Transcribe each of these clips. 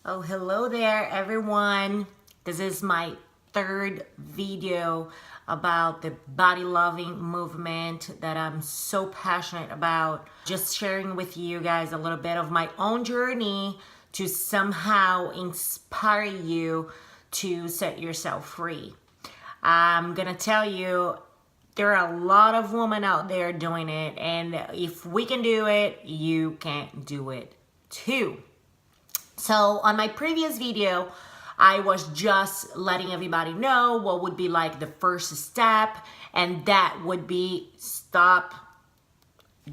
Oh, hello there, everyone. This is my third video about the body loving movement that I'm so passionate about. Just sharing with you guys a little bit of my own journey to somehow inspire you to set yourself free. I'm gonna tell you, there are a lot of women out there doing it, and if we can do it, you can do it too. So on my previous video, I was just letting everybody know what would be like the first step, and that would be stop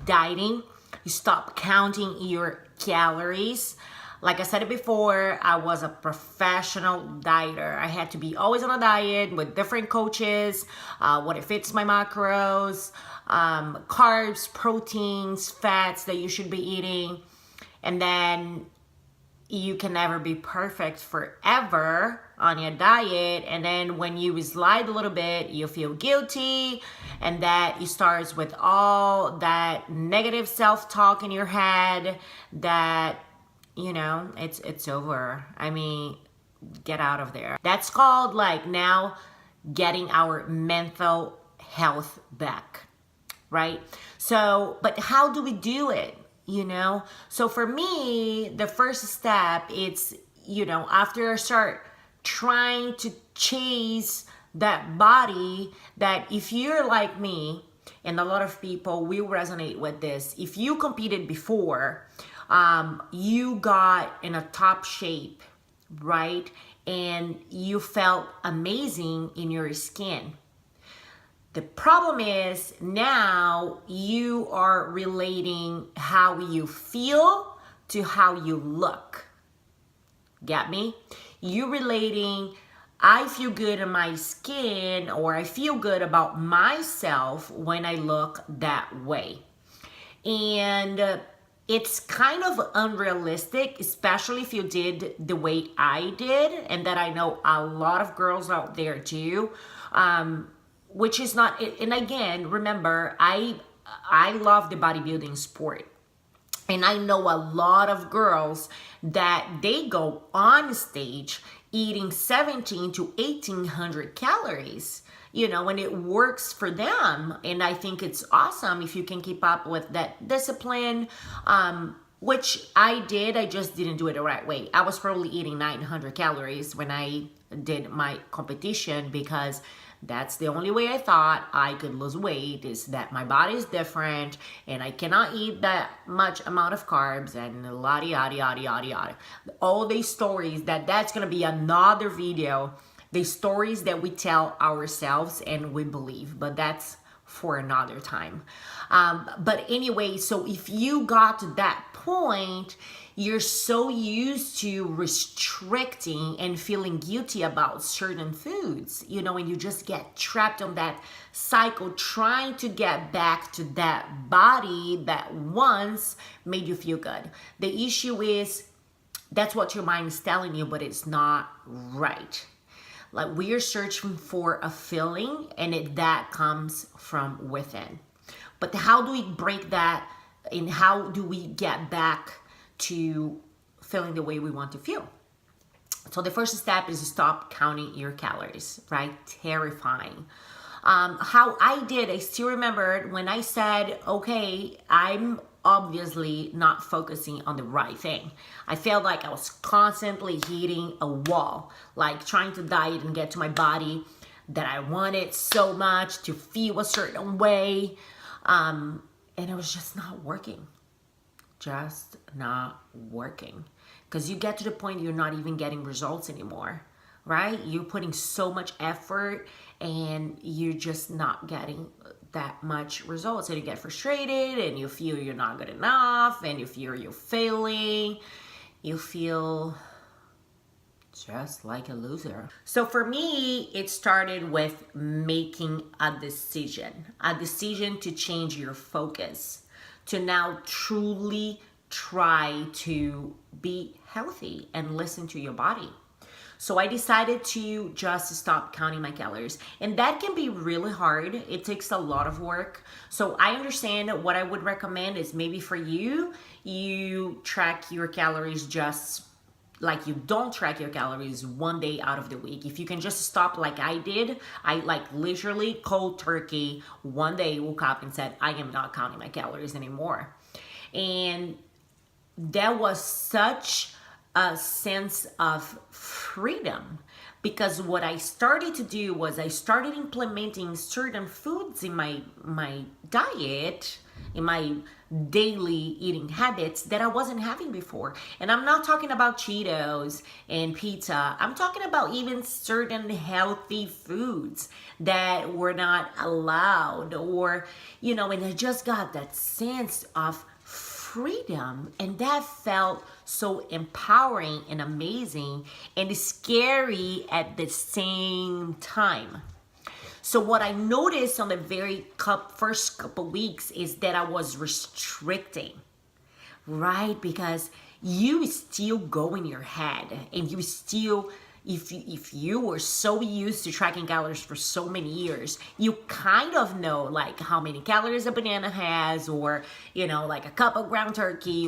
dieting. You stop counting your calories. Like I said it before, I was a professional dieter. I had to be always on a diet with different coaches, what it fits my macros, carbs, proteins, fats that you should be eating. And then you can never be perfect forever on your diet, and then when you slide a little bit you feel guilty, and that it starts with all that negative self-talk in your head that it's over. I mean, get out of there. That's called like now getting our mental health back, right? So but how do we do it? So for me, the first step, it's, after I start trying to chase that body, that if you're like me, and a lot of people will resonate with this, if you competed before, you got in a top shape, right? And you felt amazing in your skin. The problem is now you are relating how you feel to how you look. Get me? You relating, I feel good in my skin, or I feel good about myself when I look that way. And it's kind of unrealistic, especially if you did the way I did, and that I know a lot of girls out there do. Which is not, and again, remember, I love the bodybuilding sport. And I know a lot of girls that they go on stage eating 17 to 1800 calories, and it works for them. And I think it's awesome if you can keep up with that discipline, which I did. I just didn't do it the right way. I was probably eating 900 calories when I did my competition, because that's the only way I thought I could lose weight, is that my body is different and I cannot eat that much amount of carbs and yada yada yada yada yada. All these stories, that's gonna be another video. The stories that we tell ourselves and we believe, but that's for another time. But anyway, so if you got to that point, you're so used to restricting and feeling guilty about certain foods, and you just get trapped on that cycle, trying to get back to that body that once made you feel good. The issue is that's what your mind is telling you, but it's not right. Like, we are searching for a feeling, and that comes from within. But how do we break that, and how do we get back to feeling the way we want to feel? So the first step is to stop counting your calories, right? Terrifying. How I did, I still remembered when I said, okay, I'm obviously not focusing on the right thing. I felt like I was constantly hitting a wall, like trying to diet and get to my body that I wanted so much, to feel a certain way. And it was just not working. Just not working. Because you get to the point you're not even getting results anymore, right? You're putting so much effort and you're just not getting that much results, and you get frustrated and you feel you're not good enough, and you feel you're failing. You feel just like a loser. So for me, it started with making a decision to change your focus, to now truly try to be healthy and listen to your body. So I decided to just stop counting my calories. And that can be really hard. It takes a lot of work. So I understand what I would recommend is maybe for you, you track your calories just like you don't track your calories one day out of the week, if you can just stop like I did, I like literally cold turkey one day woke up and said, I am not counting my calories anymore. And that was such a sense of freedom, because what I started to do was I started implementing certain foods in my diet, in my daily eating habits that I wasn't having before. And I'm not talking about Cheetos and pizza. I'm talking about even certain healthy foods that were not allowed, or, you know, and I just got that sense of freedom, and that felt so empowering and amazing and scary at the same time. So what I noticed on the very first couple weeks is that I was restricting, right? Because you still go in your head, and you still, if you were so used to tracking calories for so many years, you kind of know like how many calories a banana has, or, you know, like a cup of ground turkey,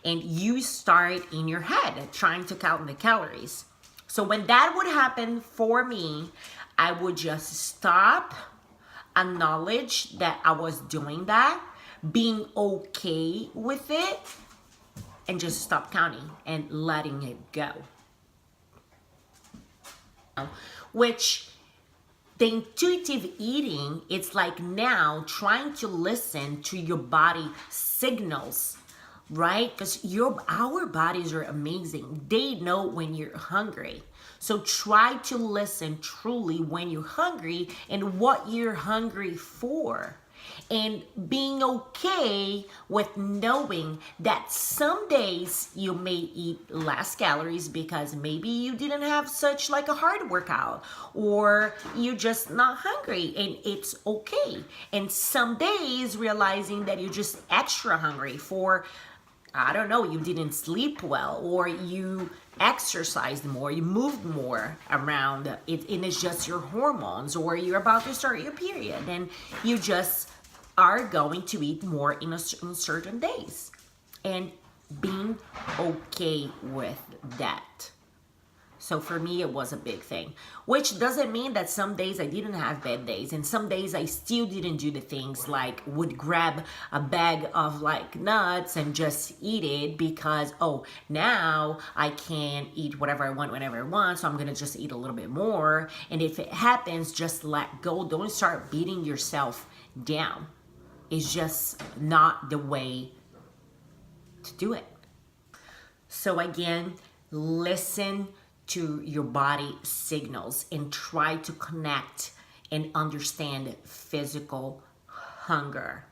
and you start in your head trying to count the calories. So when that would happen for me, I would just stop, acknowledge that I was doing that, being okay with it, and just stop counting and letting it go. Which the intuitive eating, it's like now trying to listen to your body signals, right? Because our bodies are amazing. They know when you're hungry. So try to listen truly when you're hungry and what you're hungry for. And being okay with knowing that some days you may eat less calories because maybe you didn't have such like a hard workout, or you're just not hungry, and it's okay. And some days realizing that you're just extra hungry for, I don't know, you didn't sleep well, or you exercised more, you moved more around, and it's just your hormones, or you're about to start your period and you just are going to eat more in certain days, and being okay with that. So for me, it was a big thing, which doesn't mean that some days I didn't have bad days, and some days I still didn't do the things like would grab a bag of like nuts and just eat it because, oh, now I can eat whatever I want whenever I want, so I'm gonna just eat a little bit more. And if it happens, just let go. Don't start beating yourself down. It's just not the way to do it. So again, listen to your body signals and try to connect and understand physical hunger.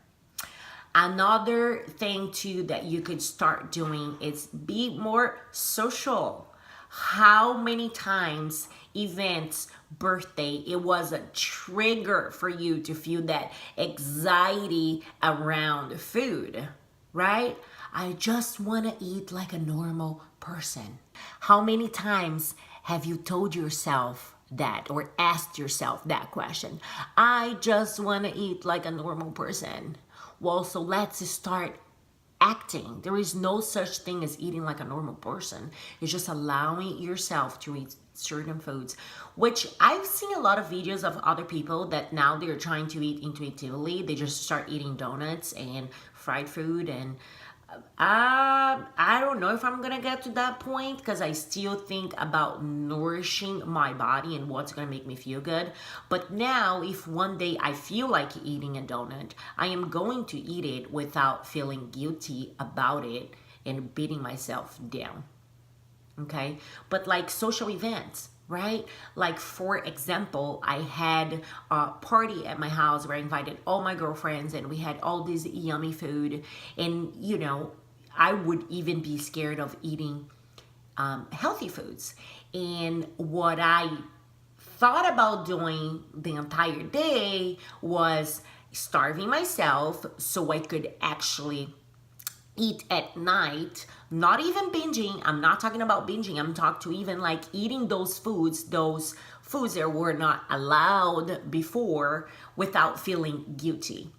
Another thing too that you could start doing is be more social. How many times events, birthday, it was a trigger for you to feel that anxiety around food, right? I just want to eat like a normal person. How many times have you told yourself that, or asked yourself that question? I just want to eat like a normal person. Well, so let's start acting. There is no such thing as eating like a normal person. It's just allowing yourself to eat certain foods, which I've seen a lot of videos of other people that now they're trying to eat intuitively. They just start eating donuts and fried food, and I don't know if I'm gonna get to that point, because I still think about nourishing my body and what's gonna make me feel good. But now, if one day I feel like eating a donut, I am going to eat it without feeling guilty about it and beating myself down. Okay? But like social events, right? Like, for example, I had a party at my house where I invited all my girlfriends, and we had all this yummy food. And, you know, I would even be scared of eating healthy foods. And what I thought about doing the entire day was starving myself so I could actually eat at night, not even binging. I'm not talking about binging. I'm talking to even like eating those foods that were not allowed before, without feeling guilty.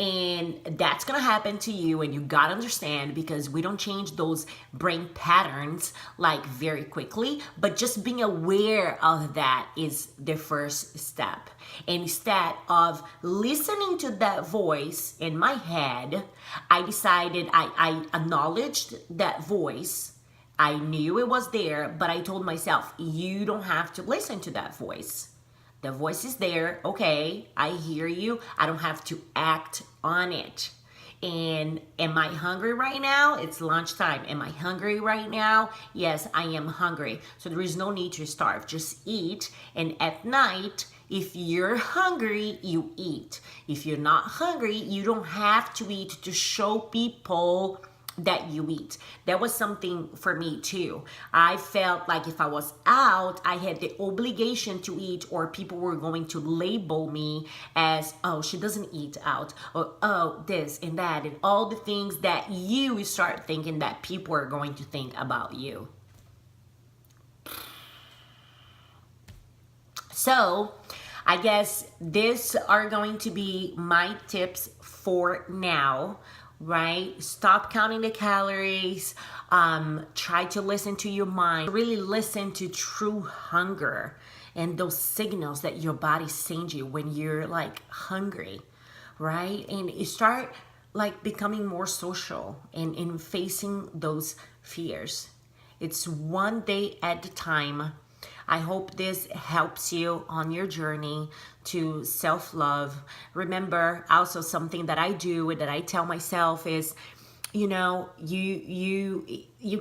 And that's gonna happen to you, and you gotta understand, because we don't change those brain patterns like very quickly, but just being aware of that is the first step. Instead of listening to that voice in my head, I decided, I acknowledged that voice. I knew it was there, but I told myself, you don't have to listen to that voice. The voice is there. Okay, I hear you. I don't have to act on it. And am I hungry right now? It's lunchtime. Am I hungry right now? Yes, I am hungry. So there is no need to starve. Just eat. And at night, if you're hungry, you eat. If you're not hungry, you don't have to eat to show people that you eat. That was something for me too. I felt like if I was out, I had the obligation to eat, or people were going to label me as, oh, she doesn't eat out, or oh, this and that, and all the things that you start thinking that people are going to think about you. So I guess these are going to be my tips for now, right? Stop counting the calories. Try to listen to your mind. Really listen to true hunger and those signals that your body sends you when you're like hungry, right? And you start like becoming more social and in facing those fears. It's one day at a time. I hope this helps you on your journey to self-love. Remember, also something that I do, that I tell myself is, you know, you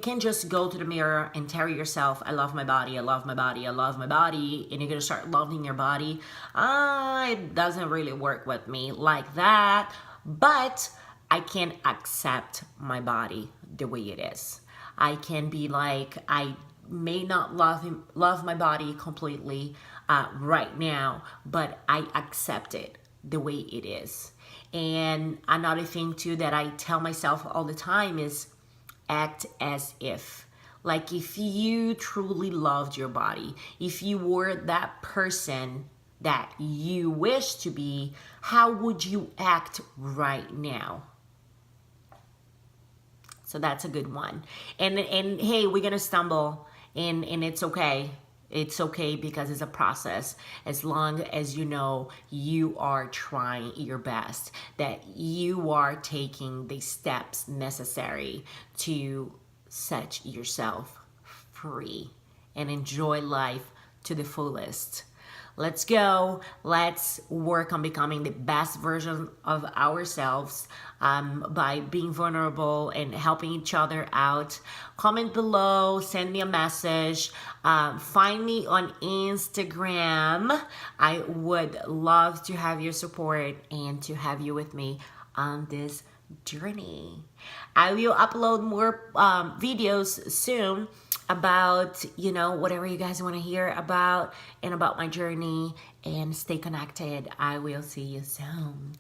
can just go to the mirror and tell yourself, I love my body, I love my body, I love my body, and you're gonna start loving your body. It doesn't really work with me like that, but I can accept my body the way it is. I can be like, I may not love my body completely right now, but I accept it the way it is. And another thing too that I tell myself all the time is act as if. Like if you truly loved your body, if you were that person that you wish to be, how would you act right now? So that's a good one. And hey, we're gonna stumble. And it's okay. It's okay, because it's a process. As long as you know you are trying your best, that you are taking the steps necessary to set yourself free and enjoy life to the fullest. Let's go. Let's work on becoming the best version of ourselves by being vulnerable and helping each other out. Comment below, send me a message, find me on Instagram. I would love to have your support and to have you with me on this journey. I will upload more videos soon about, you know, whatever you guys want to hear about and about my journey. And stay connected. I will see you soon.